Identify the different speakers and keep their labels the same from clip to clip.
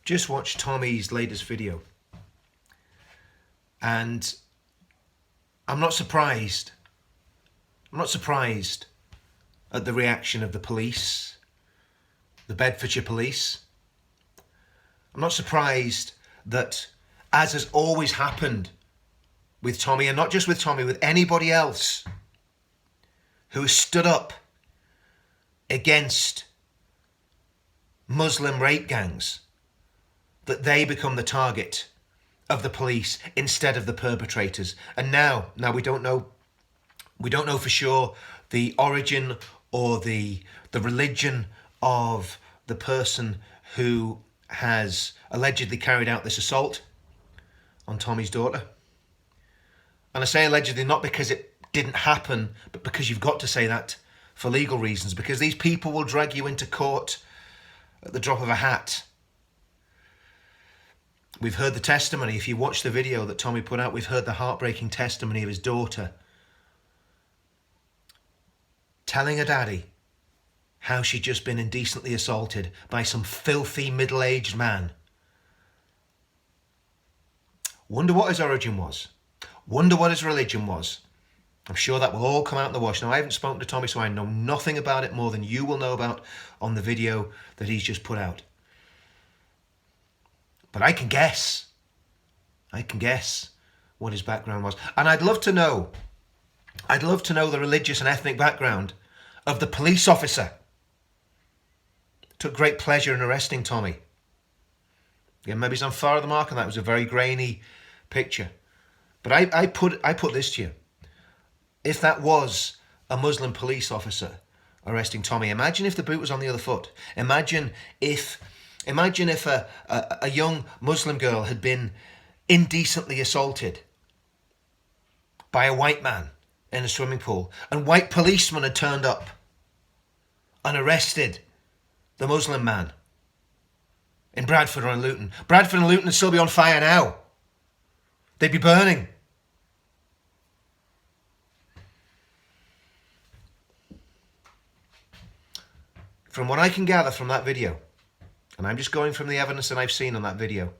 Speaker 1: just watched Tommy's latest video, and I'm not surprised. I'm not surprised at the reaction of the police, the Bedfordshire police. I'm not surprised that, as has always happened with Tommy, and not just with Tommy, with anybody else who has stood up against Muslim rape gangs, that they become the target of the police instead of the perpetrators. And now we don't know for sure the origin or the religion of the person who has allegedly carried out this assault on Tommy's daughter. And I say allegedly not because it didn't happen, but because you've got to say that for legal reasons, because these people will drag you into court at the drop of a hat. We've heard the testimony. If you watch the video that Tommy put out, we've heard the heartbreaking testimony of his daughter telling her daddy how she'd just been indecently assaulted by some filthy middle-aged man. Wonder what his origin was. Wonder what his religion was. I'm sure that will all come out in the wash. Now, I haven't spoken to Tommy, so I know nothing about it more than you will know about on the video that he's just put out. But I can guess. I can guess what his background was. And I'd love to know the religious and ethnic background of the police officer. Took great pleasure in arresting Tommy. Yeah, maybe he's on far of the mark, and that was a very grainy picture. But I put this to you. If that was a Muslim police officer arresting Tommy, imagine if the boot was on the other foot. Imagine if a young Muslim girl had been indecently assaulted by a white man in a swimming pool, and white policemen had turned up and arrested the Muslim man in Bradford or in Luton. Bradford and Luton would still be on fire now. They'd be burning. From what I can gather from that video, and I'm just going from the evidence that I've seen on that video,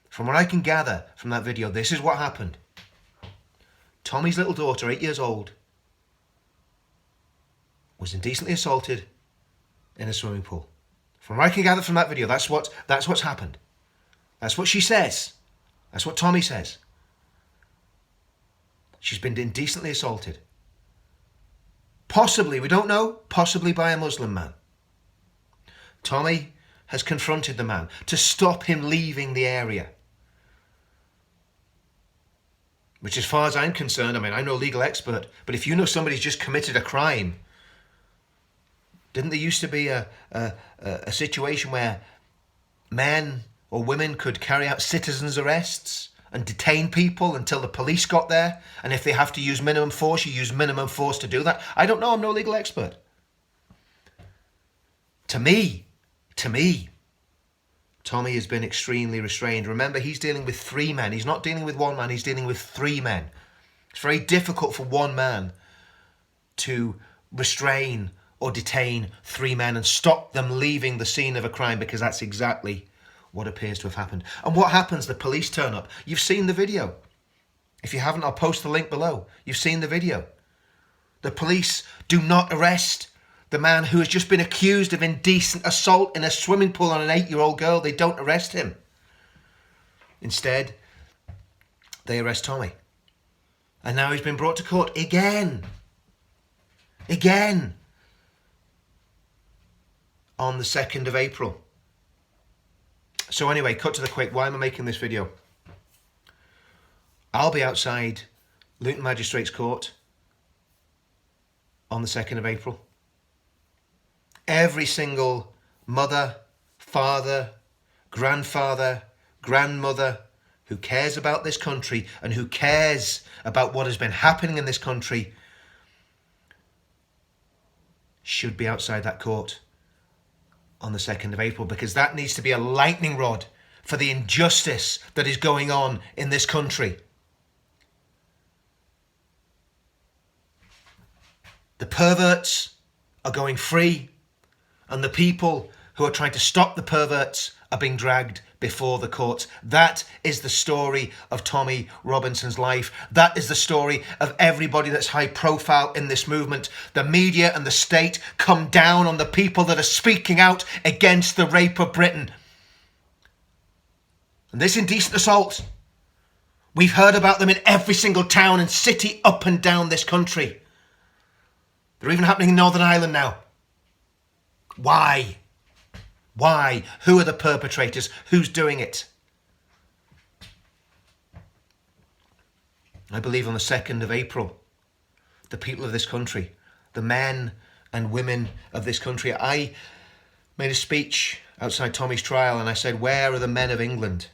Speaker 1: from what I can gather from that video, this is what happened. Tommy's little daughter, 8 years old, was indecently assaulted in a swimming pool. From what I can gather from that video, that's what's happened. That's what she says. That's what Tommy says. She's been indecently assaulted. Possibly, we don't know, possibly by a Muslim man. Tommy has confronted the man to stop him leaving the area. Which, as far as I'm concerned, I mean, I'm no legal expert, but if you know somebody's just committed a crime, didn't there used to be a situation where men or women could carry out citizens' arrests and detain people until the police got there? And if they have to use minimum force, you use minimum force to do that? I don't know, I'm no legal expert. To me, Tommy has been extremely restrained. Remember, he's dealing with 3 men. He's not dealing with 1 man, he's dealing with 3 men. It's very difficult for 1 man to restrain or detain 3 men and stop them leaving the scene of a crime, because that's exactly what appears to have happened. And what happens? The police turn up. You've seen the video. If you haven't, I'll post the link below. You've seen the video. The police do not arrest the man who has just been accused of indecent assault in a swimming pool on an 8-year-old girl. They don't arrest him. Instead, they arrest Tommy. And now he's been brought to court again. Again. On the 2nd of April. So anyway, cut to the quick. Why am I making this video? I'll be outside Luton Magistrates Court on the 2nd of April. Every single mother, father, grandfather, grandmother who cares about this country and who cares about what has been happening in this country should be outside that court on the 2nd of April, because that needs to be a lightning rod for the injustice that is going on in this country. The perverts are going free, and the people who are trying to stop the perverts are being dragged before the courts. That is the story of Tommy Robinson's life. That is the story of everybody that's high profile in this movement. The media and the state come down on the people that are speaking out against the rape of Britain. And this indecent assault, we've heard about them in every single town and city up and down this country. They're even happening in Northern Ireland now. Why? Why? Who are the perpetrators? Who's doing it? I believe on the 2nd of April, the people of this country, the men and women of this country, I made a speech outside Tommy's trial and I said, where are the men of England?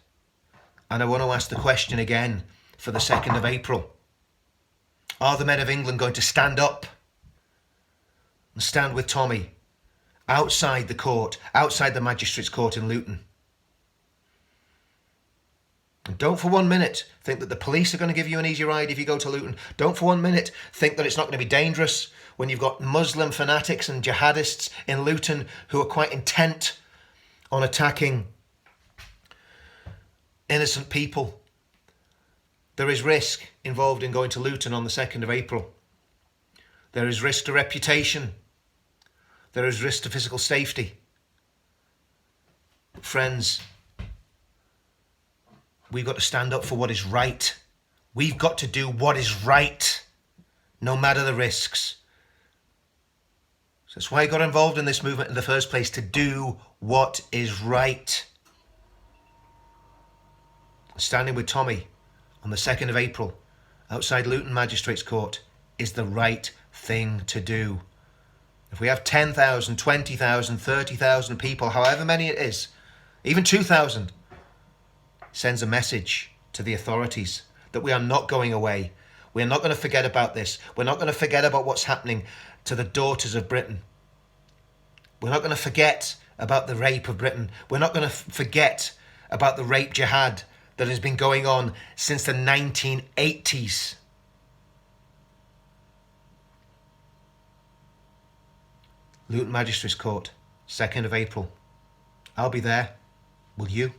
Speaker 1: And I want to ask the question again for the 2nd of April. Are the men of England going to stand up and stand with Tommy outside the court, outside the magistrate's court in Luton? And don't for 1 minute think that the police are going to give you an easy ride if you go to Luton. Don't for 1 minute think that it's not going to be dangerous when you've got Muslim fanatics and jihadists in Luton who are quite intent on attacking innocent people. There is risk involved in going to Luton on the 2nd of April. There is risk to reputation. There is risk to physical safety. Friends, we've got to stand up for what is right. We've got to do what is right, no matter the risks. So that's why I got involved in this movement in the first place, to do what is right. Standing with Tommy on the 2nd of April outside Luton Magistrates Court is the right thing to do. If we have 10,000, 20,000, 30,000 people, however many it is, even 2,000, sends a message to the authorities that we are not going away. We're not going to forget about this. We're not going to forget about what's happening to the daughters of Britain. We're not going to forget about the rape of Britain. We're not going to forget about the rape jihad that has been going on since the 1980s. Luton Magistrates Court, 2nd of April. I'll be there. Will you?